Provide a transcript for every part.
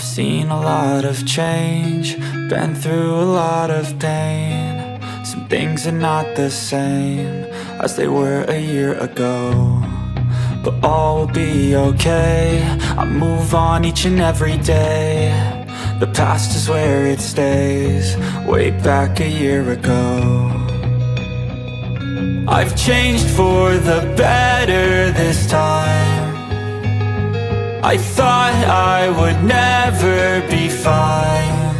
I've seen a lot of change, been through a lot of pain. Some things are not the same as they were a year ago, but all will be okay. I move on each and every day. The past is where it stays, way back a year ago. I've changed for the better this time. I thought I would never be fine.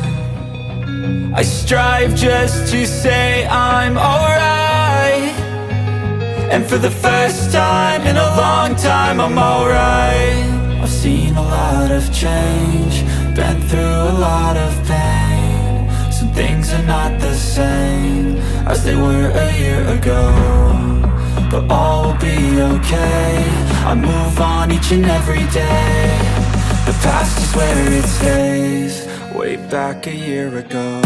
I strive just to say I'm alright, and for the first time in a long time I'm alright. I've seen a lot of change, been through a lot of pain. Some things are not the same as they were a year ago, but all will be okay. I move on each and every day. The past is where it stays, way back a year ago.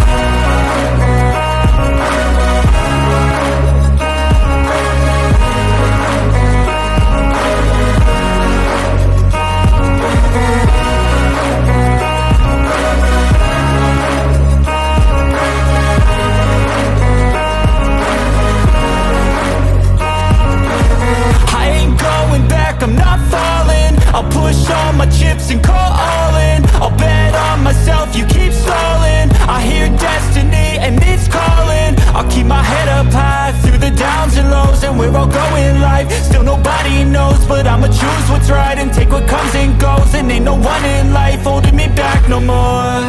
I'm not falling, I'll push all my chips and call all in. I'll bet on myself, you keep stalling. I hear destiny and it's calling. I'll keep my head up high through the downs and lows, and where I'll go in life, still nobody knows. But I'ma choose what's right and take what comes and goes, and ain't no one in life holding me back no more.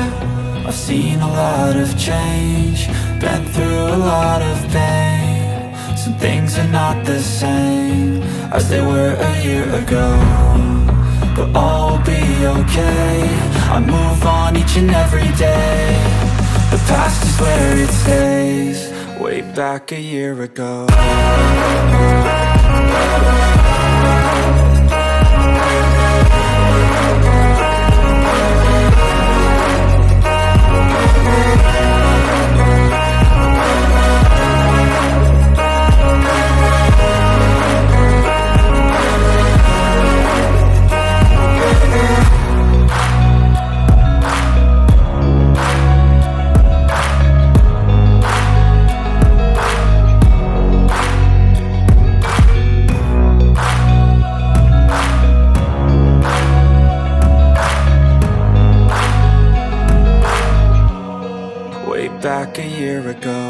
I've seen a lot of change, been through a lot of pain. Some things are not the same as they were a year ago, but all will be okay. I move on each and every day. The past is where it stays, way back a year ago. Back a year ago.